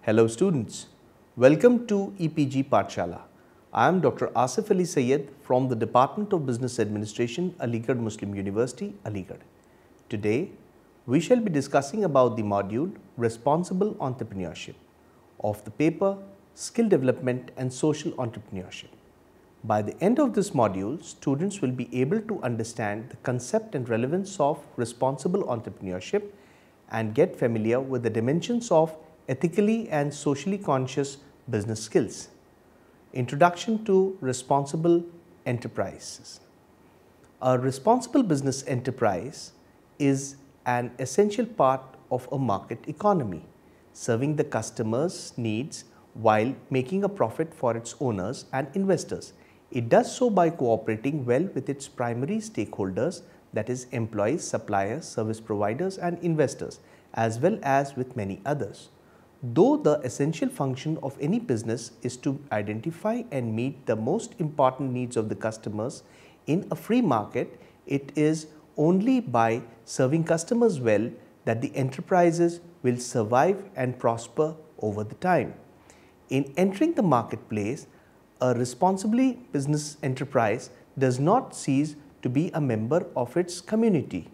Hello students, welcome to EPG Pathshala. I am Dr. Asif Ali Sayed from the Department of Business Administration, Aligarh Muslim University, Aligarh. Today, we shall be discussing about the module Responsible Entrepreneurship of the paper Skill Development and Social Entrepreneurship. By the end of this module, students will be able to understand the concept and relevance of responsible entrepreneurship and get familiar with the dimensions of ethically and socially conscious business skills. Introduction to responsible enterprises. A responsible business enterprise is an essential part of a market economy, serving the customer's needs while making a profit for its owners and investors. It does so by cooperating well with its primary stakeholders, that is employees, suppliers, service providers and investors, as well as with many others. Though the essential function of any business is to identify and meet the most important needs of the customers in a free market, it is only by serving customers well that the enterprises will survive and prosper over the time. In entering the marketplace, a responsible business enterprise does not cease to be a member of its community.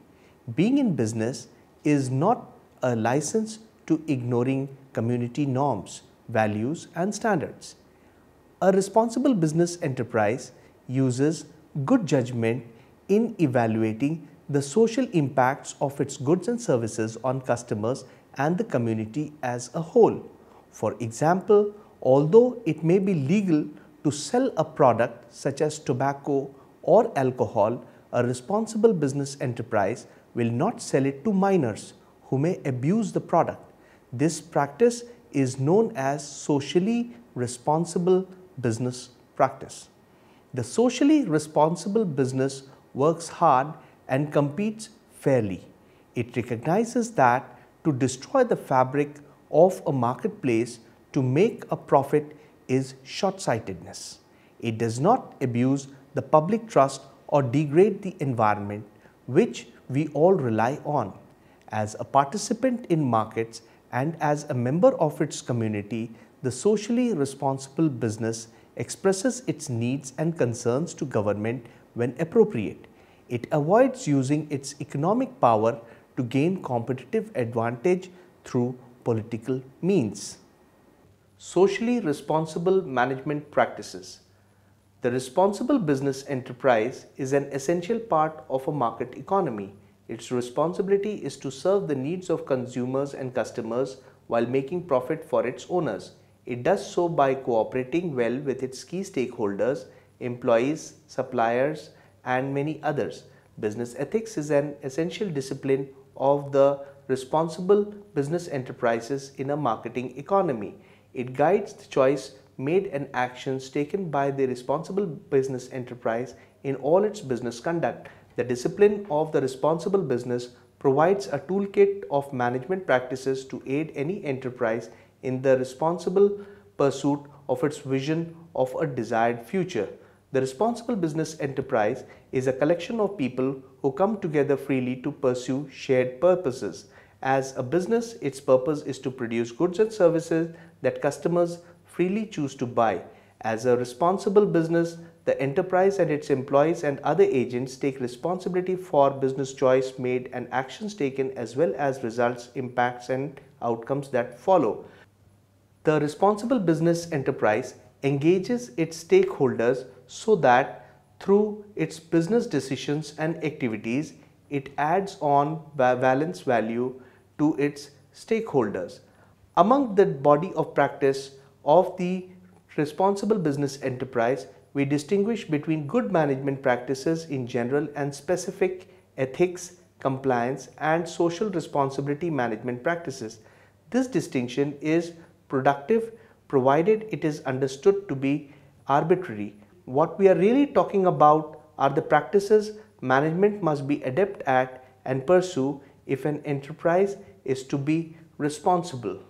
Being in business is not a license to ignoring community norms, values and standards. A responsible business enterprise uses good judgment in evaluating the social impacts of its goods and services on customers and the community as a whole. For example, although it may be legal to sell a product such as tobacco or alcohol, a responsible business enterprise will not sell it to minors who may abuse the product. This practice is known as socially responsible business practice. The socially responsible business works hard and competes fairly. It recognizes that to destroy the fabric of a marketplace to make a profit is short-sightedness. It does not abuse the public trust or degrade the environment which we all rely on. As a participant in markets and as a member of its community, the socially responsible business expresses its needs and concerns to government when appropriate. It avoids using its economic power to gain competitive advantage through political means. Socially responsible management practices. The responsible business enterprise is an essential part of a market economy. Its responsibility is to serve the needs of consumers and customers while making profit for its owners. It does so by cooperating well with its key stakeholders, employees, suppliers, and many others. Business ethics is an essential discipline of the responsible business enterprises in a marketing economy. It guides the choice made and actions taken by the responsible business enterprise in all its business conduct. The discipline of the responsible business provides a toolkit of management practices to aid any enterprise in the responsible pursuit of its vision of a desired future. The responsible business enterprise is a collection of people who come together freely to pursue shared purposes. As a business, its purpose is to produce goods and services that customers freely choose to buy. As a responsible business, the enterprise and its employees and other agents take responsibility for business choice made and actions taken as well as results, impacts and outcomes that follow. The responsible business enterprise engages its stakeholders so that through its business decisions and activities, it adds on balance value to its stakeholders. Among the body of practice of the responsible business enterprise, we distinguish between good management practices in general and specific ethics, compliance, and social responsibility management practices. This distinction is productive provided it is understood to be arbitrary. What we are really talking about are the practices management must be adept at and pursue if an enterprise is to be responsible.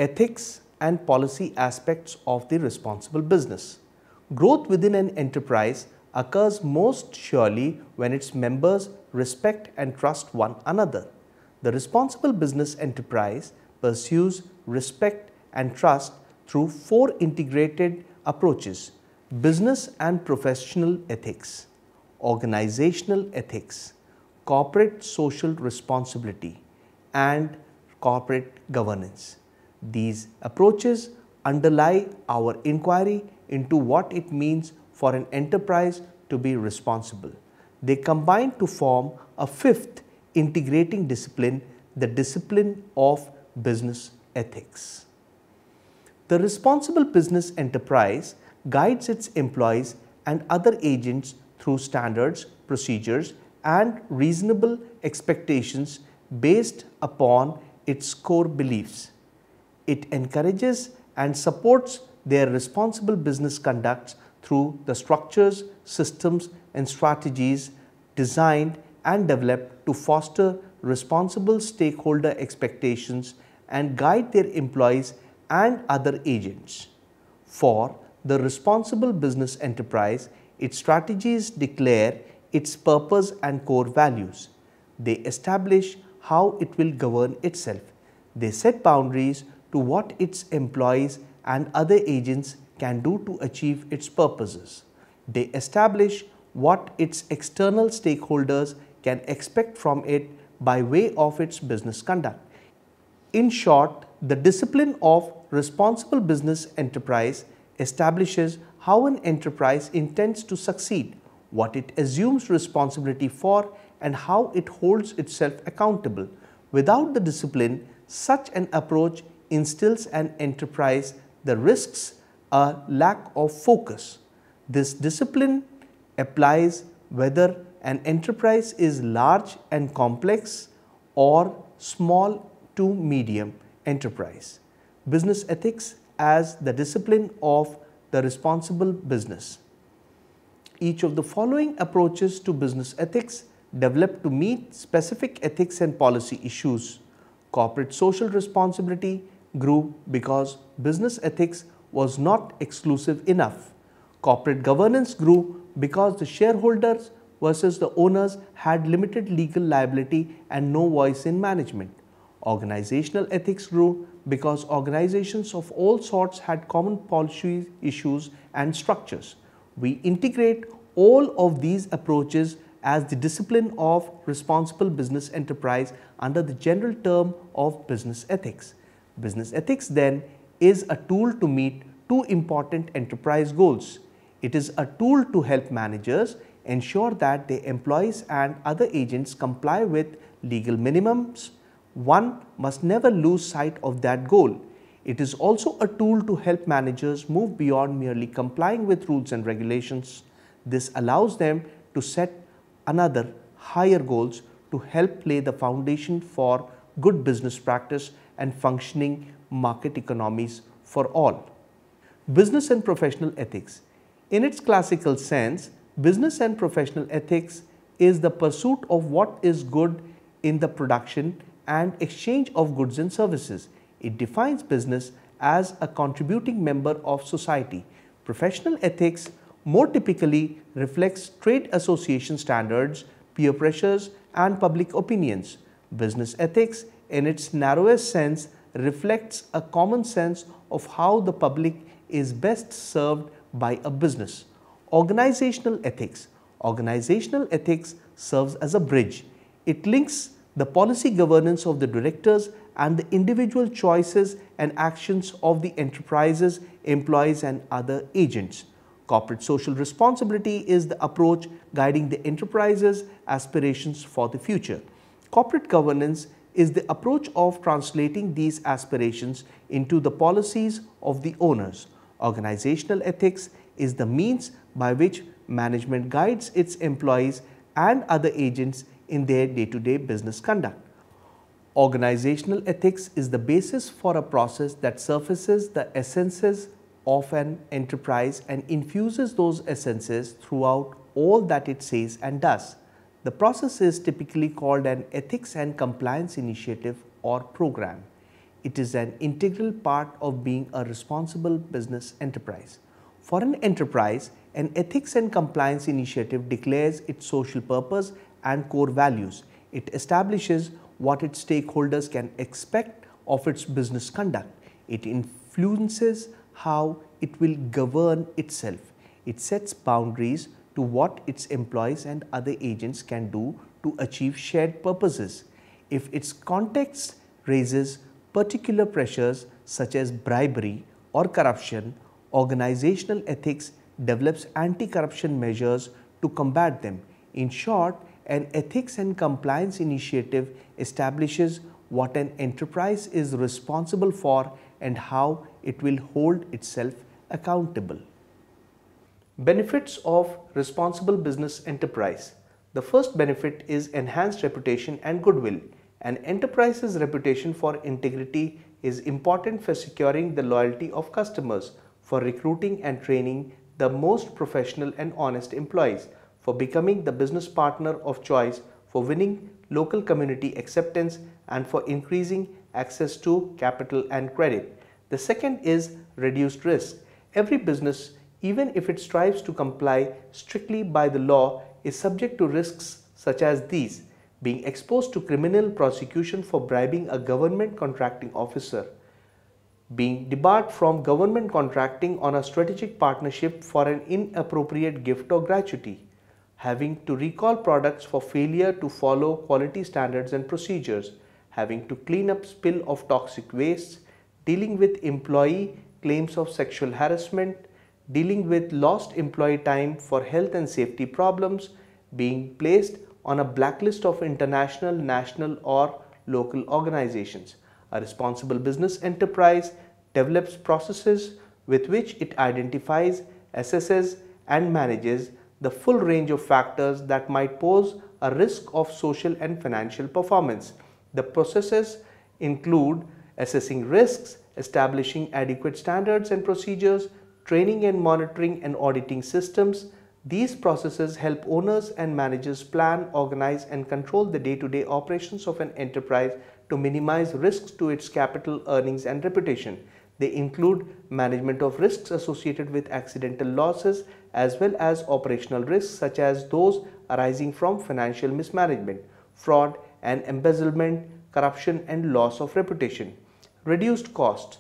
Ethics and policy aspects of the responsible business. Growth within an enterprise occurs most surely when its members respect and trust one another. The responsible business enterprise pursues respect and trust through 4 integrated approaches: business and professional ethics, organizational ethics, corporate social responsibility, and corporate governance. These approaches underlie our inquiry into what it means for an enterprise to be responsible. They combine to form a 5th integrating discipline, the discipline of business ethics. The responsible business enterprise guides its employees and other agents through standards, procedures, and reasonable expectations based upon its core beliefs. It encourages and supports their responsible business conduct through the structures, systems, and strategies designed and developed to foster responsible stakeholder expectations and guide their employees and other agents. For the responsible business enterprise, its strategies declare its purpose and core values. They establish how it will govern itself. They set boundaries to what its employees and other agents can do to achieve its purposes. They establish what its external stakeholders can expect from it by way of its business conduct. In short, the discipline of responsible business enterprise establishes how an enterprise intends to succeed, what it assumes responsibility for, and how it holds itself accountable. Without the discipline, such an approach instills an enterprise the risks a lack of focus. This discipline applies whether an enterprise is large and complex or small to medium enterprise. Business ethics as the discipline of the responsible business. Each of the following approaches to business ethics developed to meet specific ethics and policy issues. Corporate social responsibility grew because business ethics was not exclusive enough. Corporate governance grew because the shareholders versus the owners had limited legal liability and no voice in management. Organizational ethics grew because organizations of all sorts had common policy issues and structures. We integrate all of these approaches as the discipline of responsible business enterprise under the general term of business ethics. Business ethics then is a tool to meet 2 important enterprise goals. It is a tool to help managers ensure that their employees and other agents comply with legal minimums. One must never lose sight of that goal. It is also a tool to help managers move beyond merely complying with rules and regulations. This allows them to set another higher goals to help lay the foundation for good business practice and functioning market economies for all. Business and professional ethics. In its classical sense, business and professional ethics is the pursuit of what is good in the production and exchange of goods and services. It defines business as a contributing member of society. Professional ethics more typically reflects trade association standards, peer pressures, and public opinions. Business ethics, in its narrowest sense, reflects a common sense of how the public is best served by a business. Organizational ethics. Organizational ethics serves as a bridge. It links the policy governance of the directors and the individual choices and actions of the enterprises, employees, and other agents. Corporate social responsibility is the approach guiding the enterprise's aspirations for the future. Corporate governance is the approach of translating these aspirations into the policies of the owners. Organizational ethics is the means by which management guides its employees and other agents in their day-to-day business conduct. Organizational ethics is the basis for a process that surfaces the essences of an enterprise and infuses those essences throughout all that it says and does. The process is typically called an ethics and compliance initiative or program. It is an integral part of being a responsible business enterprise. For an enterprise, an ethics and compliance initiative declares its social purpose and core values. It establishes what its stakeholders can expect of its business conduct. It influences how it will govern itself. It sets boundaries to what its employees and other agents can do to achieve shared purposes. If its context raises particular pressures such as bribery or corruption, organizational ethics develops anti-corruption measures to combat them. In short, an ethics and compliance initiative establishes what an enterprise is responsible for and how it will hold itself accountable. Benefits of responsible business enterprise. The first benefit is enhanced reputation and goodwill. An enterprise's reputation for integrity is important for securing the loyalty of customers, for recruiting and training the most professional and honest employees, for becoming the business partner of choice, for winning local community acceptance, and for increasing access to capital and credit. The second is reduced risk. Every business, even if it strives to comply strictly by the law, is subject to risks such as these: being exposed to criminal prosecution for bribing a government contracting officer, being debarred from government contracting on a strategic partnership for an inappropriate gift or gratuity, having to recall products for failure to follow quality standards and procedures, having to clean up spill of toxic wastes, dealing with employee claims of sexual harassment, dealing with lost employee time for health and safety problems, being placed on a blacklist of international, national or local organizations. A responsible business enterprise develops processes with which it identifies, assesses and manages the full range of factors that might pose a risk of social and financial performance. The processes include assessing risks, establishing adequate standards and procedures, training and monitoring and auditing systems. These processes help owners and managers plan, organize and control the day-to-day operations of an enterprise to minimize risks to its capital, earnings and reputation. They include management of risks associated with accidental losses as well as operational risks such as those arising from financial mismanagement, fraud and embezzlement, corruption and loss of reputation. Reduced costs.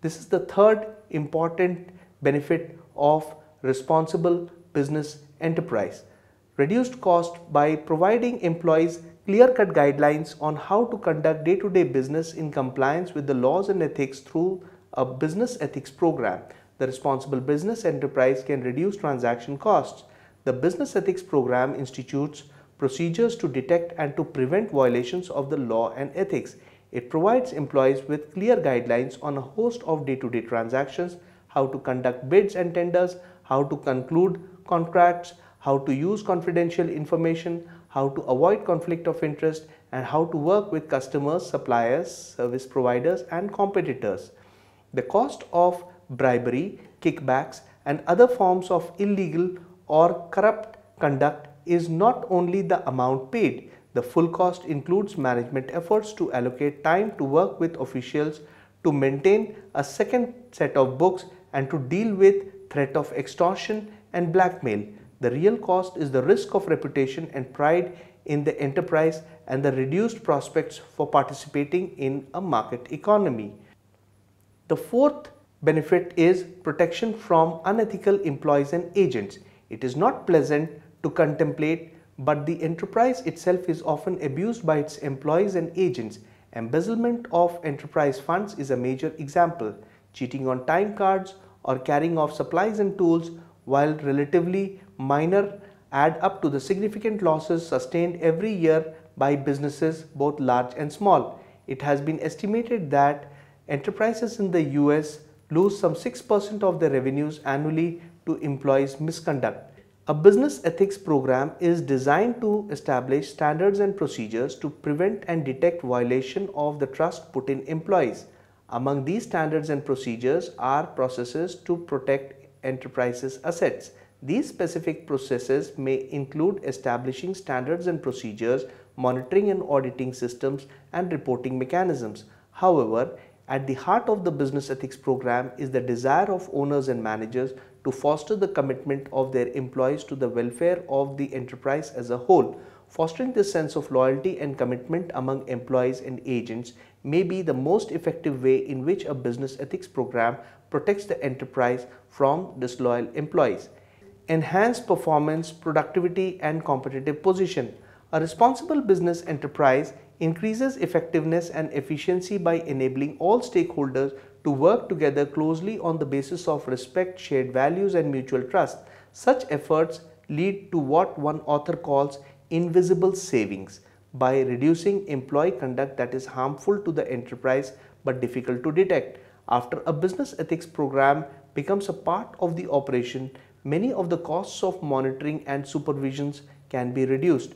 This is the third important benefit of responsible business enterprise. Reduced cost by providing employees clear-cut guidelines on how to conduct day-to-day business in compliance with the laws and ethics through a business ethics program. The responsible business enterprise can reduce transaction costs. The business ethics program institutes procedures to detect and to prevent violations of the law and ethics. It provides employees with clear guidelines on a host of day-to-day transactions, how to conduct bids and tenders, how to conclude contracts, how to use confidential information, how to avoid conflict of interest, and how to work with customers, suppliers, service providers, and competitors. The cost of bribery, kickbacks, and other forms of illegal or corrupt conduct is not only the amount paid. The full cost includes management efforts to allocate time to work with officials, to maintain a second set of books, and to deal with threat of extortion and blackmail. The real cost is the risk of reputation and pride in the enterprise and the reduced prospects for participating in a market economy. The fourth benefit is protection from unethical employees and agents. It is not pleasant to contemplate, but the enterprise itself is often abused by its employees and agents. Embezzlement of enterprise funds is a major example. Cheating on time cards or carrying off supplies and tools, while relatively minor, add up to the significant losses sustained every year by businesses both large and small. It has been estimated that enterprises in the US lose some 6% of their revenues annually to employees' misconduct. A business ethics program is designed to establish standards and procedures to prevent and detect violation of the trust put in employees. Among these standards and procedures are processes to protect enterprises' assets. These specific processes may include establishing standards and procedures, monitoring and auditing systems, and reporting mechanisms. However, at the heart of the business ethics program is the desire of owners and managers to foster the commitment of their employees to the welfare of the enterprise as a whole. fostering this sense of loyalty and commitment among employees and agents may be the most effective way in which a business ethics program protects the enterprise from disloyal employees. Enhance performance, productivity, and competitive position. A responsible business enterprise increases effectiveness and efficiency by enabling all stakeholders to work together closely on the basis of respect, shared values, and mutual trust. Such efforts lead to what one author calls invisible savings by reducing employee conduct that is harmful to the enterprise but difficult to detect. After a business ethics program becomes a part of the operation, many of the costs of monitoring and supervisions can be reduced.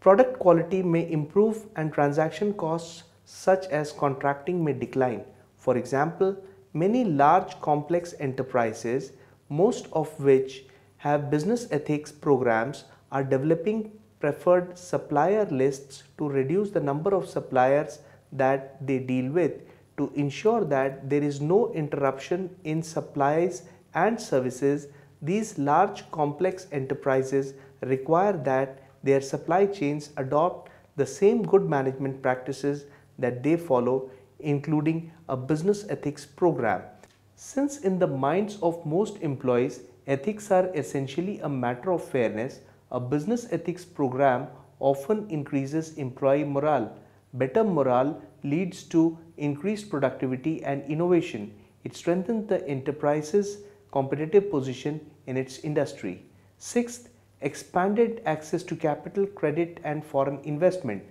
Product quality may improve and transaction costs such as contracting may decline. For example, many large complex enterprises, most of which have business ethics programs, are developing preferred supplier lists to reduce the number of suppliers that they deal with, to ensure that there is no interruption in supplies and services. These large complex enterprises require that their supply chains adopt the same good management practices that they follow, including a business ethics program. Since in the minds of most employees, ethics are essentially a matter of fairness, a business ethics program often increases employee morale. Better morale leads to increased productivity and innovation. It strengthens the enterprise's competitive position in its industry. Sixth, expanded access to capital, credit, and foreign investment.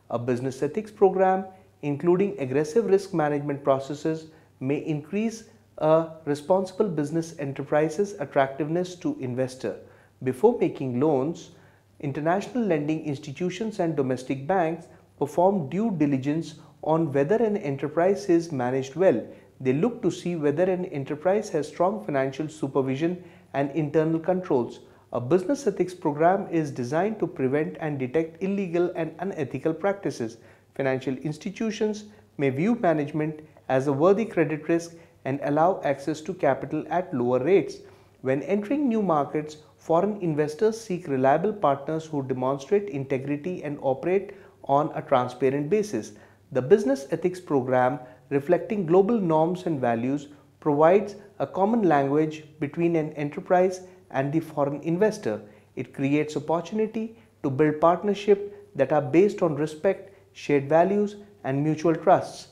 A business ethics program, including aggressive risk management processes, may increase a responsible business enterprise's attractiveness to investor. Before making loans, international lending institutions and domestic banks perform due diligence on whether an enterprise is managed well. They look to see whether an enterprise has strong financial supervision and internal controls. A business ethics program is designed to prevent and detect illegal and unethical practices. Financial institutions may view management as a worthy credit risk and allow access to capital at lower rates. When entering new markets, foreign investors seek reliable partners who demonstrate integrity and operate on a transparent basis. The business ethics program, reflecting global norms and values, provides a common language between an enterprise and the foreign investor. It creates opportunity to build partnerships that are based on respect, shared values, and mutual trusts.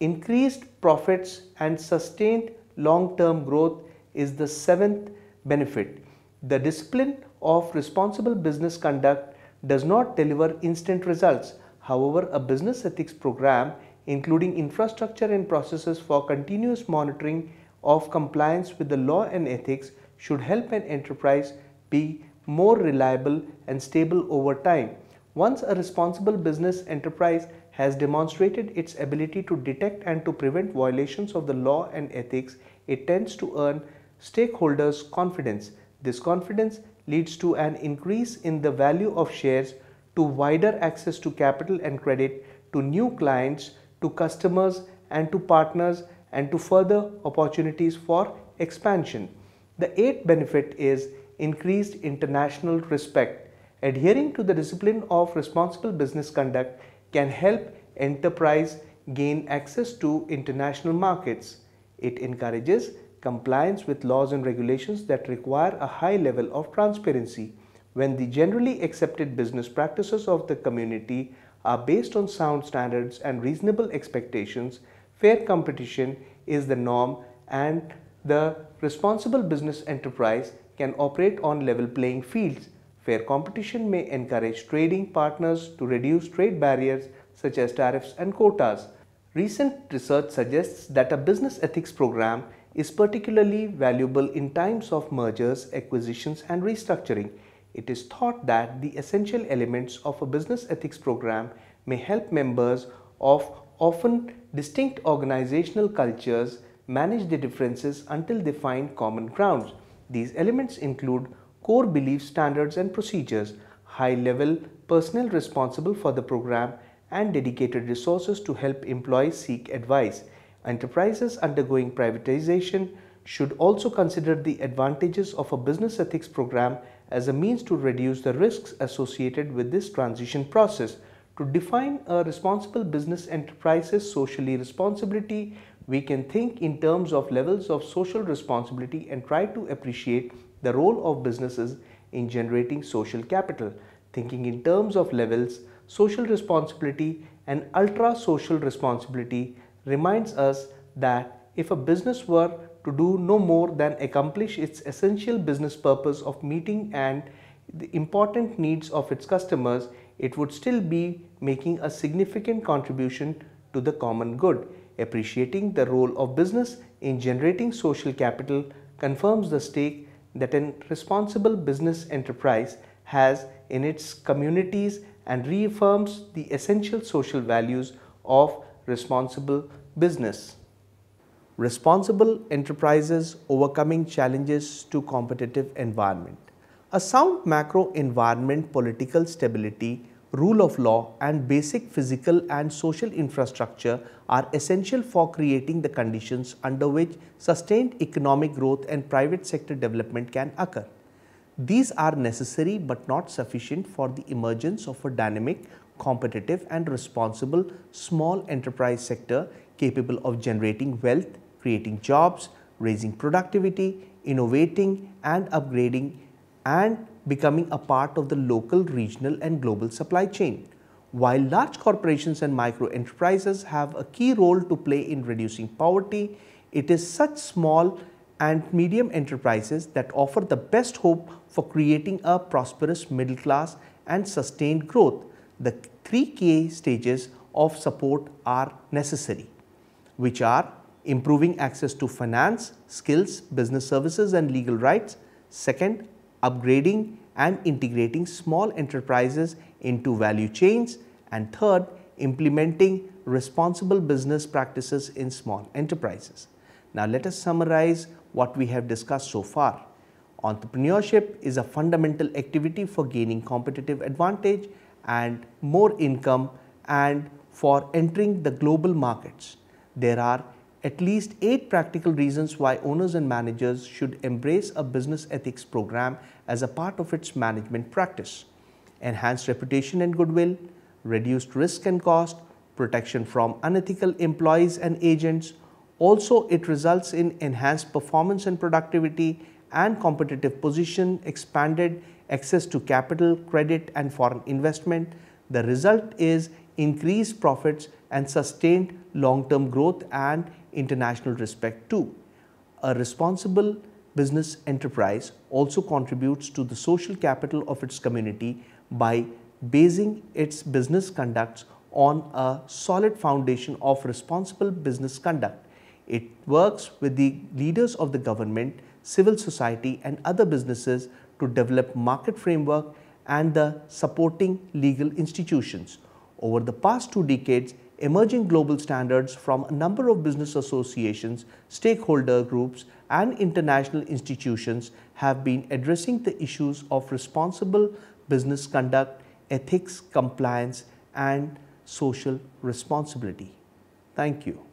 Increased profits and sustained long-term growth is the seventh benefit. The discipline of responsible business conduct does not deliver instant results. However, a business ethics program, including infrastructure and processes for continuous monitoring of compliance with the law and ethics, should help an enterprise be more reliable and stable over time. Once a responsible business enterprise has demonstrated its ability to detect and to prevent violations of the law and ethics, it tends to earn stakeholders' confidence. This confidence leads to an increase in the value of shares, to wider access to capital and credit, to new clients, to customers, and to partners, and to further opportunities for expansion. The eighth benefit is increased international respect. Adhering to the discipline of responsible business conduct can help enterprise gain access to international markets. It encourages compliance with laws and regulations that require a high level of transparency. When the generally accepted business practices of the community are based on sound standards and reasonable expectations, fair competition is the norm and the responsible business enterprise can operate on level playing fields. Fair competition may encourage trading partners to reduce trade barriers such as tariffs and quotas. Recent research suggests that a business ethics program is particularly valuable in times of mergers, acquisitions, and restructuring. It is thought that the essential elements of a business ethics program may help members of often distinct organizational cultures manage their differences until they find common grounds. These elements include core beliefs, standards, and procedures, high-level personnel responsible for the program, and dedicated resources to help employees seek advice. Enterprises undergoing privatization should also consider the advantages of a business ethics program as a means to reduce the risks associated with this transition process. To define a responsible business enterprise's socially responsibility, we can think in terms of levels of social responsibility and try to appreciate the role of businesses in generating social capital. Thinking in terms of levels, social responsibility and ultra-social responsibility reminds us that if a business were to do no more than accomplish its essential business purpose of meeting and the important needs of its customers, it would still be making a significant contribution to the common good. Appreciating the role of business in generating social capital confirms the stake that a responsible business enterprise has in its communities and reaffirms the essential social values of responsible business. Responsible enterprises overcoming challenges to competitive environment. A sound macro environment, political stability, rule of law and basic physical and social infrastructure are essential for creating the conditions under which sustained economic growth and private sector development can occur. These are necessary but not sufficient for the emergence of a dynamic, competitive and responsible small enterprise sector capable of generating wealth, creating jobs, raising productivity, innovating and upgrading and becoming a part of the local, regional and global supply chain. While large corporations and micro enterprises have a key role to play in reducing poverty, it is such small and medium enterprises that offer the best hope for creating a prosperous middle class and sustained growth. The three key stages of support are necessary, which are improving access to finance, skills, business services and legal rights. Second, upgrading and integrating small enterprises into value chains. And third, implementing responsible business practices in small enterprises. Now let us summarize what we have discussed so far. Entrepreneurship is a fundamental activity for gaining competitive advantage and more income and for entering the global markets. There are at least 8 practical reasons why owners and managers should embrace a business ethics program as a part of its management practice. Enhanced reputation and goodwill, reduced risk and cost, protection from unethical employees and agents. Also, it results in enhanced performance and productivity and competitive position, expanded access to capital, credit and foreign investment. The result is increased profits and sustained long-term growth and international respect too. A responsible business enterprise also contributes to the social capital of its community by basing its business conducts on a solid foundation of responsible business conduct. It works with the leaders of the government, civil society and other businesses to develop market framework and the supporting legal institutions. Over the past 2 decades, emerging global standards from a number of business associations, stakeholder groups and international institutions have been addressing the issues of responsible business conduct, ethics, compliance and social responsibility. Thank you.